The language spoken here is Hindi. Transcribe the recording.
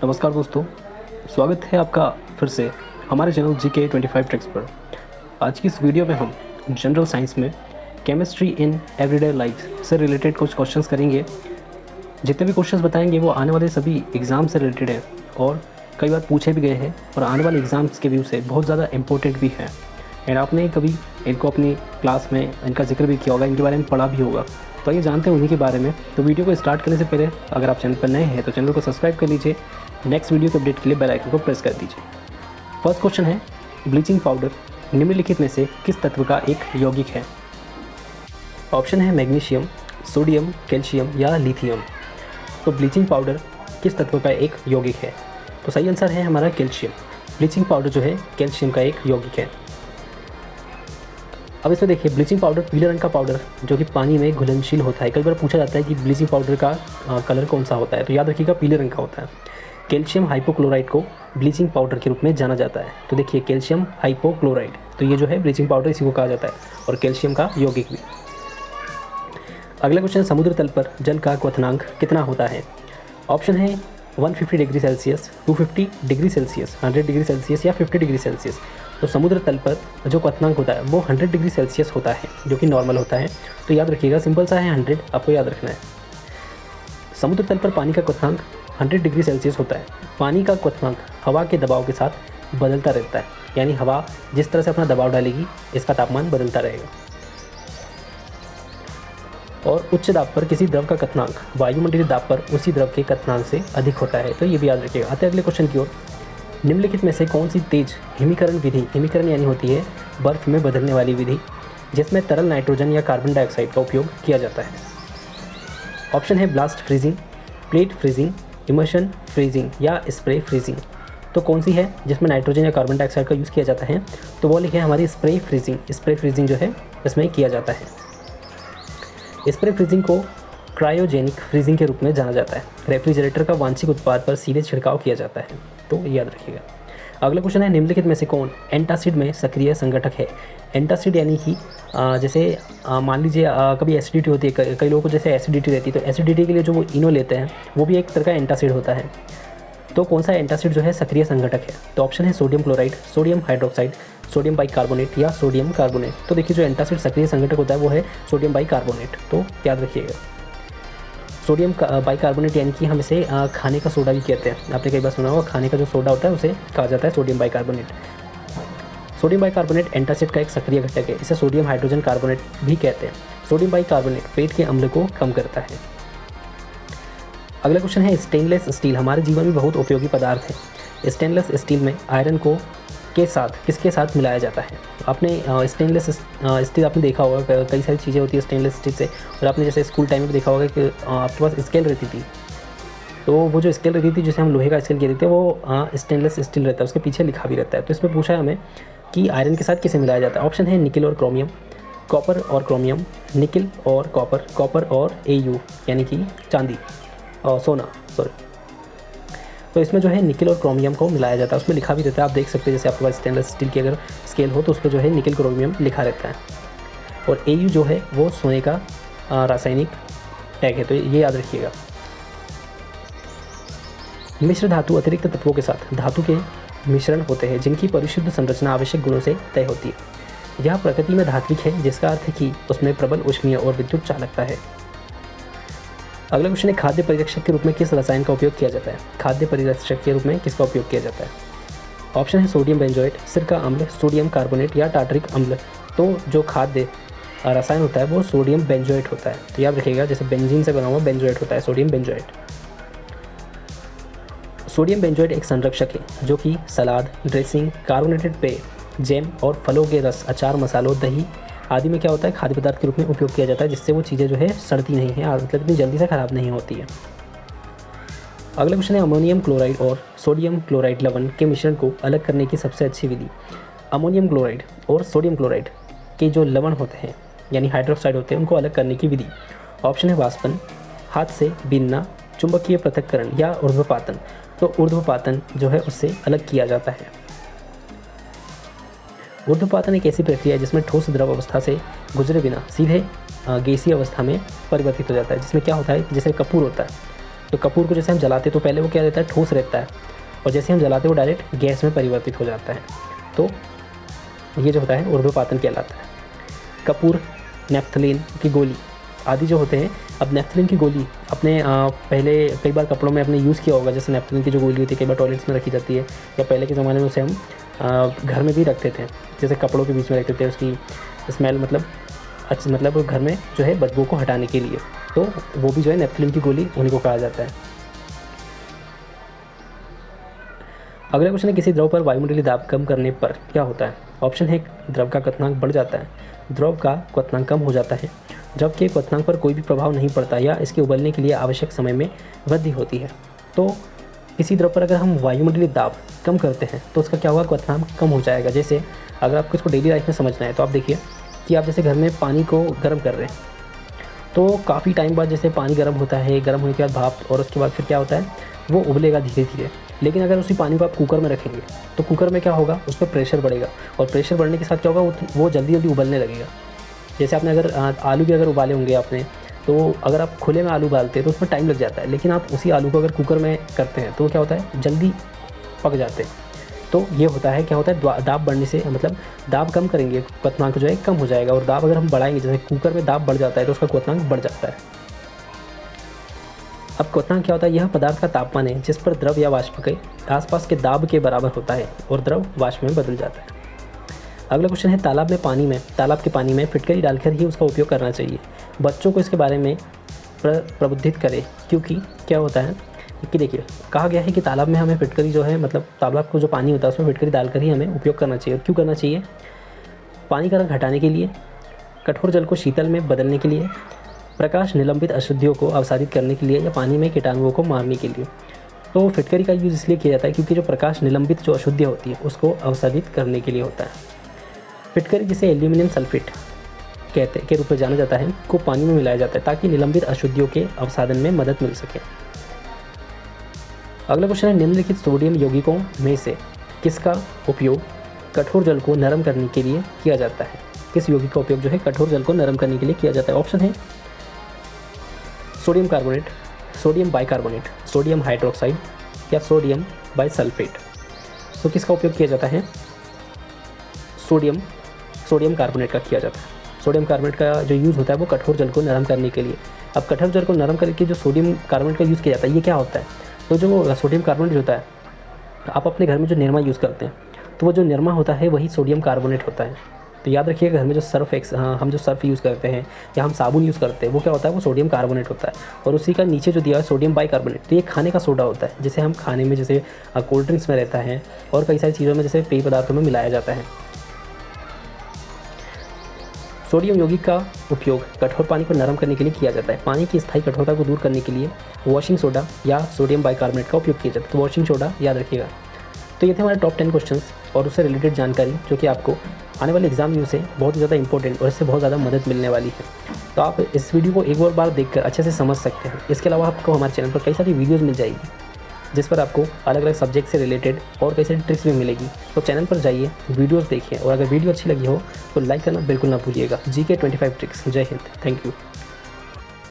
नमस्कार दोस्तों, स्वागत है आपका फिर से हमारे चैनल GK25 ट्रिक्स पर। आज की इस वीडियो में हम जनरल साइंस में केमिस्ट्री इन एवरीडे लाइफ से रिलेटेड कुछ क्वेश्चंस करेंगे। जितने भी क्वेश्चंस बताएंगे वो आने वाले सभी एग्ज़ाम से रिलेटेड है और कई बार पूछे भी गए हैं और आने वाले एग्ज़ाम्स के व्यू से बहुत ज़्यादा इंपॉर्टेंट भी है। एंड आपने कभी इनको अपनी क्लास में इनका जिक्र भी किया होगा, इनके बारे में पढ़ा भी होगा। तो ये जानते हैं उन्हीं के बारे में। तो वीडियो को स्टार्ट करने से पहले अगर आप चैनल पर नए हैं तो चैनल को सब्सक्राइब कर लीजिए। नेक्स्ट वीडियो के अपडेट के लिए बेल आइकन को प्रेस कर दीजिए। फर्स्ट क्वेश्चन है, ब्लीचिंग पाउडर निम्नलिखित में से किस तत्व का एक यौगिक है? ऑप्शन है मैग्नीशियम, सोडियम, कैल्शियम या लिथियम। तो ब्लीचिंग पाउडर किस तत्व का एक यौगिक है? तो सही आंसर है हमारा कैल्शियम। ब्लीचिंग पाउडर जो है कैल्शियम का एक यौगिक है। अब इसमें देखिए, ब्लीचिंग पाउडर पीले रंग का पाउडर जो कि पानी में घुलनशील होता है। कई बार पूछा जाता है कि ब्लीचिंग पाउडर का कलर कौन सा होता है, तो याद रखिएगा पीले रंग का होता है। कैल्शियम हाइपोक्लोराइड को ब्लीचिंग पाउडर के रूप में जाना जाता है। तो देखिए कैल्शियम हाइपोक्लोराइड, तो ये जो है ब्लीचिंग पाउडर इसी को कहा जाता है और कैल्शियम का यौगिक भी। अगला क्वेश्चन, समुद्र तल पर जल का क्वथनांक कितना होता है? ऑप्शन है 150 degree Celsius, 250 degree Celsius, 100 degree Celsius या 50 डिग्री सेल्सियस। तो समुद्र तल पर जो क्वथनांक होता है वो 100 डिग्री सेल्सियस होता है, जो कि नॉर्मल होता है। तो याद रखिएगा, सिंपल सा है 100, आपको याद रखना है। समुद्र तल पर पानी का क्वथनांक 100 डिग्री सेल्सियस होता है। पानी का क्वथनांक हवा के दबाव के साथ बदलता रहता है, यानी हवा जिस तरह से अपना दबाव डालेगी इसका तापमान बदलता रहेगा। और उच्च दाब पर किसी द्रव का क्वथनांक वायुमंडलीय दाब पर उसी द्रव के क्वथनांक से अधिक होता है। तो ये भी याद रखिएगा। आते हैं अगले क्वेश्चन की ओर। निम्नलिखित में से कौन सी तेज हिमीकरण विधि, हिमीकरण यानी होती है बर्फ में बदलने वाली विधि, जिसमें तरल नाइट्रोजन या कार्बन डाइऑक्साइड का उपयोग किया जाता है? ऑप्शन है blast freezing, plate freezing, immersion freezing या स्प्रे फ्रीजिंग। तो कौन सी है जिसमें नाइट्रोजन या कार्बन डाइऑक्साइड का यूज़ किया जाता है? तो वो लिखे हमारी स्प्रे फ्रीजिंग। स्प्रे फ्रीजिंग जो है इसमें किया जाता है। स्प्रे फ्रीजिंग को क्रायोजेनिक फ्रीजिंग के रूप में जाना जाता है। रेफ्रिजरेटर का वांछित उत्पाद पर सीधे छिड़काव किया जाता है, तो याद रखिएगा। अगला क्वेश्चन है, निम्नलिखित में से कौन एंटासिड में सक्रिय संगठक है? एंटासिड यानी कि जैसे मान लीजिए कभी एसिडिटी होती है, कई लोगों को जैसे एसिडिटी रहती है, तो एसिडिटी के लिए जो वो इनो लेते हैं वो भी एक तरह का एंटासिड होता है। तो कौन सा एंटासिड जो है सक्रिय संगठक है? तो ऑप्शन है sodium chloride, sodium hydroxide, sodium bicarbonate या सोडियम कार्बोनेट। तो देखिए जो एंटासिड सक्रिय संगठक होता है वो है सोडियम बाइकार्बोनेट, तो याद रखिएगा। सोडियम बाइकार्बोनेट यानी कि हम इसे खाने का सोडा भी कहते हैं। आपने कई बार सुना होगा, खाने का जो सोडा होता है उसे कहा जाता है sodium bicarbonate. Sodium bicarbonate antacid का एक सक्रिय घटक है। इसे सोडियम हाइड्रोजन कार्बोनेट भी कहते हैं। सोडियम बाइकार्बोनेट पेट के अम्ल को कम करता है। अगला क्वेश्चन है, स्टेनलेस स्टील हमारे जीवन में बहुत उपयोगी पदार्थ है। स्टेनलेस स्टील में आयरन को के साथ किसके साथ मिलाया जाता है? आपने स्टेनलेस स्टील आपने देखा होगा, कई सारी चीज़ें होती है स्टेनलेस स्टील से। और आपने जैसे स्कूल टाइम में देखा होगा कि आपके पास स्केल रहती थी, तो वो जो स्केल रहती थी जिसे हम लोहे का स्केल कहते थे वो स्टेनलेस स्टील रहता है, उसके पीछे लिखा भी रहता है। तो इसमें पूछा है हमें कि आयरन के साथ किसे मिलाया जाता है? ऑप्शन है निकिल और क्रोमियम, कॉपर और क्रोमियम, निकिल और कॉपर, कॉपर और Au यानी कि चांदी और सोना, सॉरी। तो इसमें जो है निकिल और क्रोमियम को मिलाया जाता है, उसमें लिखा भी रहता है। आप देख सकते हैं जैसे आपके पास स्टेनलेस स्टील की अगर स्केल हो तो उस पर जो है निकिल क्रोमियम लिखा रहता है। और Au जो है वो सोने का रासायनिक टैग है, तो ये याद रखिएगा। मिश्र धातु अतिरिक्त तत्वों के साथ धातु के मिश्रण होते हैं जिनकी परिशुद्ध संरचना आवश्यक गुणों से तय होती है। यह प्रकृति में धात्विक है, जिसका अर्थ है कि उसमें प्रबल ऊष्मीय और विद्युत चालकता है। अगला क्वेश्चन है, खाद्य परिरक्षक के रूप में किस रसायन का उपयोग किया जाता है? खाद्य परिरक्षक के रूप में किसका उपयोग किया जाता है? ऑप्शन है सोडियम बेंजोएट, सिरका अम्ल, सोडियम कार्बोनेट या टार्टरिक अम्ल। तो जो खाद्य रसायन होता है वो सोडियम बेंजोएट होता है, तो याद रखिएगा। जैसे बेंजीन से बना हुआ बेंजोएट होता है सोडियम बेंजोएट। सोडियम बेंजोएट एक संरक्षक है जो कि सलाद, ड्रेसिंग, कार्बोनेटेड पेय, जैम और फलों के रस, अचार, मसालों, दही आदि में क्या होता है खाद्य पदार्थ के रूप में उपयोग किया जाता है, जिससे वो चीज़ें जो है सड़ती नहीं है, मतलब इतनी जल्दी से ख़राब नहीं होती है। अगला क्वेश्चन है, अमोनियम क्लोराइड और सोडियम क्लोराइड लवण के मिश्रण को अलग करने की सबसे अच्छी विधि? अमोनियम क्लोराइड और सोडियम क्लोराइड के जो लवण होते हैं यानी हाइड्रोक्साइड होते हैं उनको अलग करने की विधि? ऑप्शन है वाष्पन, हाथ से बीनना, चुंबकीय पृथक्करण या ऊर्ध्वपातन। तो ऊर्ध्वपातन जो है उससे अलग किया जाता है। ऊर्ध्वपातन एक ऐसी प्रक्रिया है जिसमें ठोस द्रव अवस्था से गुजरे बिना सीधे गैसीय अवस्था में परिवर्तित हो जाता है, जिसमें क्या होता है जैसे कपूर होता है तो कपूर को जैसे हम जलाते तो पहले वो क्या रहता है, ठोस रहता है, और जैसे हम जलाते वो डायरेक्ट गैस में परिवर्तित हो जाता है। तो ये जो होता है ऊर्ध्वपातन कहलाता है। कपूर, नेफ्थलीन की गोली आदि जो होते हैं, अब नेफ्थलीन की गोली अपने पहले कई बार कपड़ों में अपने यूज़ किया होगा, जैसे नेफ्थलीन की जो गोली होती है कई बार टॉयलेट्स में रखी जाती है, या पहले के ज़माने में उसे हम घर में भी रखते थे, जैसे कपड़ों के बीच में रखते थे, उसकी स्मेल मतलब घर में जो है बदबू को हटाने के लिए। तो वो भी जो है नेफ्थलीन की गोली उन्हीं को कहा जाता है। अगला क्वेश्चन है, किसी द्रव पर वायुमंडलीय दाब कम करने पर क्या होता है? ऑप्शन है, द्रव का क्वथनांक बढ़ जाता है, द्रव का क्वथनांक कम हो जाता है, द्रव के क्वथनांक पर कोई भी प्रभाव नहीं पड़ता, या इसके उबलने के लिए आवश्यक समय में वृद्धि होती है। तो किसी द्रव पर अगर हम वायुमंडलीय दाब कम करते हैं तो उसका क्या होगा, क्वथनांक कम हो जाएगा। जैसे अगर आपको इसको डेली लाइफ में समझना है तो आप देखिए कि आप जैसे घर में पानी को गर्म कर रहे हैं, तो काफ़ी टाइम बाद जैसे पानी गर्म होता है, गर्म होने के बाद भाप, और उसके बाद फिर क्या होता है, वो उबलेगा धीरे धीरे। लेकिन अगर उसी पानी को आप कुकर में रखेंगे तो कुकर में क्या होगा, उस पर प्रेशर बढ़ेगा, और प्रेशर बढ़ने के साथ क्या होगा, वो जल्दी जल्दी उबलने लगेगा। जैसे आपने अगर आलू भी अगर उबाले होंगे आपने, तो अगर आप खुले में आलू उबालते हैं तो उसमें टाइम लग जाता है, लेकिन आप उसी आलू को अगर कुकर में करते हैं तो क्या होता है, जल्दी पक जाते हैं। तो ये होता है, क्या होता है, दाब बढ़ने से मतलब दाब कम करेंगे, क्वथनांक जो है कम हो जाएगा, और दाब अगर हम बढ़ाएंगे, जैसे कुकर में दाब बढ़ जाता है तो उसका क्वथनांक बढ़ जाता है। अब क्वथनांक क्या होता है, यह पदार्थ का तापमान है जिस पर द्रव या वाष्प के आसपास के दाब के बराबर होता है और द्रव वाष्प में बदल जाता है। अगला क्वेश्चन है, तालाब के पानी में फिटकरी डालकर ही उसका उपयोग करना चाहिए। बच्चों को इसके बारे में प्रबुद्धित करें, क्योंकि क्या होता है कि देखिए कहा गया है कि तालाब में हमें फिटकरी जो है, मतलब तालाब को जो पानी होता है उसमें फिटकरी डालकर ही हमें उपयोग करना चाहिए। क्यों करना चाहिए? पानी का रंग हटाने के लिए, कठोर जल को शीतल में बदलने के लिए, प्रकाश निलंबित अशुद्धियों को अवसादित करने के लिए, या पानी में कीटाणुओं को मारने के लिए। तो फिटकरी का यूज़ इसलिए किया जाता है क्योंकि जो प्रकाश निलंबित जो अशुद्धियाँ होती है उसको अवसादित करने के लिए होता है। फिटकरी, जिसे एल्यूमिनियम सल्फेट के रूप में जाना जाता है, को पानी में मिलाया जाता है ताकि निलंबित अशुद्धियों के अवसादन में मदद मिल सके। अगला क्वेश्चन है, निम्नलिखित सोडियम यौगिकों में से किसका उपयोग कठोर जल को नरम करने के लिए किया जाता है? किस यौगिक का उपयोग जो है कठोर जल को नरम करने के लिए किया जाता है? ऑप्शन है, sodium carbonate, sodium bicarbonate, sodium hydroxide, या सोडियम बाइसल्फेट। तो किसका उपयोग किया जाता है? सोडियम कार्बोनेट का किया जाता है। सोडियम कार्बोनेट का जो यूज़ होता है वो कठोर जल को नरम करने के लिए। अब कठोर जल को नरम करके जो सोडियम कार्बोनेट का यूज़ किया जाता है, ये क्या होता है? तो जो सोडियम कार्बोनेट होता है, आप अपने घर में जो निरमा यूज़ करते हैं तो वो जो निरमा होता है वही सोडियम कार्बोनेट होता है। तो याद रखिएगा, घर में जो हम जो सर्फ यूज़ करते हैं या हम साबुन यूज़ करते हैं वो क्या होता है, वो सोडियम कार्बोनेट होता है। और उसी का नीचे जो दिया है सोडियम बाइकार्बोनेट, तो ये खाने का सोडा होता है, जिसे हम खाने में जैसे कोल्ड ड्रिंक्स में रहता है और कई सारी चीज़ों में जैसे पेय पदार्थों में मिलाया जाता है। सोडियम यौगिक का उपयोग कठोर पानी को नरम करने के लिए किया जाता है। पानी की स्थायी कठोरता को दूर करने के लिए वॉशिंग सोडा या सोडियम बाइकार्बोनेट का उपयोग किया जाता है। तो वॉशिंग सोडा याद रखिएगा। तो ये थे हमारे टॉप 10 क्वेश्चंस और उससे रिलेटेड जानकारी जो कि आपको आने वाले एग्जाम यूँ से बहुत ही ज़्यादा इंपॉर्टेंट और इससे बहुत ज़्यादा मदद मिलने वाली है। तो आप इस वीडियो को एक और बार देखकर अच्छे से समझ सकते हैं। इसके अलावा आपको हमारे चैनल पर कई सारी वीडियोज़ मिल जाएगी जिस पर आपको अलग अलग सब्जेक्ट से रिलेटेड और कई सारी ट्रिक्स भी मिलेगी। तो चैनल पर जाइए, वीडियोज़ देखिए, और अगर वीडियो अच्छी लगी हो तो लाइक करना बिल्कुल ना भूलिएगा। GK 25 tricks. जय हिंद, थैंक यू।